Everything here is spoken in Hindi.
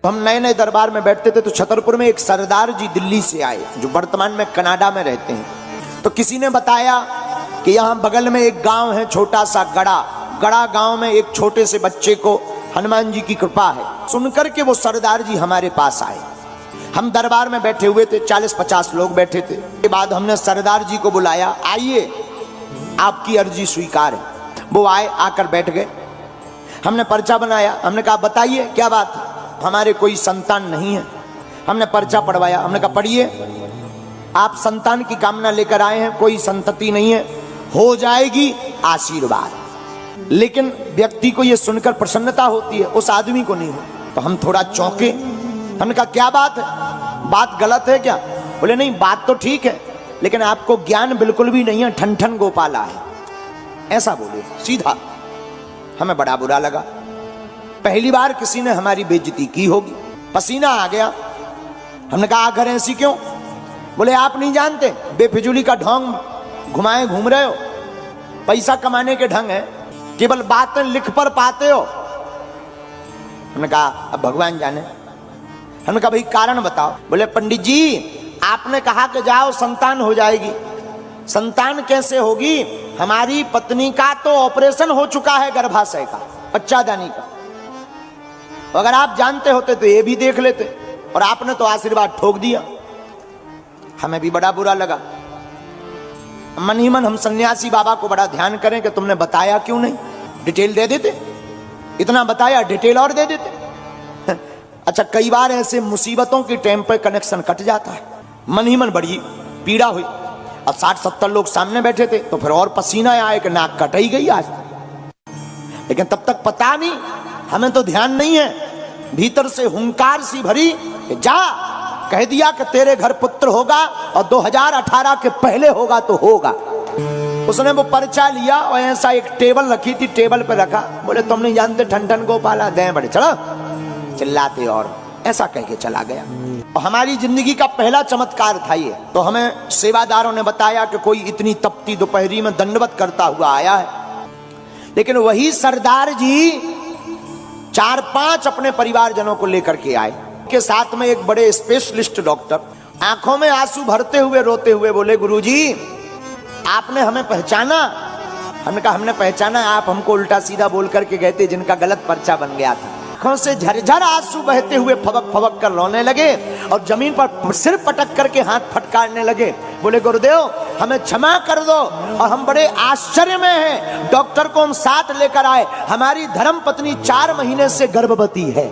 हम नए नए दरबार में बैठते थे तो छतरपुर में एक सरदार जी दिल्ली से आए जो वर्तमान में कनाडा में रहते हैं। तो किसी ने बताया कि यहाँ बगल में एक गांव है छोटा सा गड़ा गांव में एक छोटे से बच्चे को हनुमान जी की कृपा है। सुनकर के वो सरदार जी हमारे पास आए। हम दरबार में बैठे हुए थे, 40-50 लोग बैठे थे। के बाद हमने सरदार जी को बुलाया, आइए आपकी अर्जी स्वीकार है। वो आए, आकर बैठ गए। हमने पर्चा बनाया। हमने कहा बताइए क्या बात है। हमारे कोई संतान नहीं है। हमने पर्चा पढ़वाया। हमने कहा पढ़िए, आप संतान की कामना लेकर आए हैं, कोई संतति नहीं है, हो जाएगी आशीर्वाद। लेकिन व्यक्ति को यह सुनकर प्रसन्नता होती है, उस आदमी को नहीं हो। तो हम थोड़ा चौंके। हमने कहा क्या बात है, बात गलत है क्या? बोले नहीं, बात तो ठीक है, लेकिन आपको ज्ञान बिल्कुल भी नहीं है, ठन ठन गोपाला है, ऐसा बोले सीधा। हमें बड़ा बुरा लगा। पहली बार किसी ने हमारी बेइज्जती की होगी। पसीना आ गया। हमने कहा आखिर ऐसी क्यों? बोले आप नहीं जानते, बेफिजूली का ढोंग घुमाए घूम रहे हो, पैसा कमाने के ढंग है, केवल बातें लिख पर पाते हो। हमने कहा अब भगवान जाने। हमने कहा भाई कारण बताओ। बोले पंडित जी आपने कहा कि जाओ संतान हो जाएगी। संतान कैसे होगी? हमारी पत्नी का तो ऑपरेशन हो चुका है, गर्भाशय का, बच्चादानी का। अगर आप जानते होते तो ये भी देख लेते, और आपने तो आशीर्वाद ठोक दिया। हमें भी बड़ा बुरा लगा। मन ही मन हम सन्यासी बाबा को बड़ा ध्यान करें कि तुमने बताया क्यों नहीं, डिटेल दे देते। इतना बताया, डिटेल और दे देते। अच्छा, कई बार ऐसे मुसीबतों के टाइम पर कनेक्शन कट जाता है। मन ही मन बड़ी पीड़ा हुई। अब 60-70 लोग सामने बैठे थे तो फिर और पसीना आया कि नाक कट ही गई आज। लेकिन तब तक पता नहीं, हमें तो ध्यान नहीं है। भीतर से हुंकार सी भरी कि जा, कह दिया कि तेरे घर पुत्र होगा और 2018 के पहले होगा तो होगा। उसने वो पर्चा लिया और ऐसा एक टेबल रखी थी, टेबल पे रखा। बोले तुम नहीं जानते ठन ठन गोपाला, दें बड़े, चलो चिल्लाते, और ऐसा कह के चला गया। और हमारी जिंदगी का पहला चमत्कार था ये। तो हमें सेवादारों ने बताया कि कोई इतनी तपती दोपहरी में दंडवत करता हुआ आया है। लेकिन वही सरदार जी 4-5 अपने परिवारजनों को लेकर के आए। के साथ में एक बड़े स्पेशलिस्ट डॉक्टर, आंखों में आंसू भरते हुए रोते हुए बोले गुरुजी आपने हमें पहचाना? हमने कहा हमने पहचाना, आप हमको उल्टा सीधा बोल करके गए थे जिनका गलत पर्चा बन गया था। आंखों से झरझर आंसू बहते हुए फबक फबक कर रोने लगे और जमीन पर सिर पटक करके हाथ फटकारने लगे। बोले गुरुदेव हमें क्षमा कर दो, और हम बड़े आश्चर्य में हैं। डॉक्टर को हम साथ लेकर आए, हमारी धर्म पत्नी 4 महीने से गर्भवती है।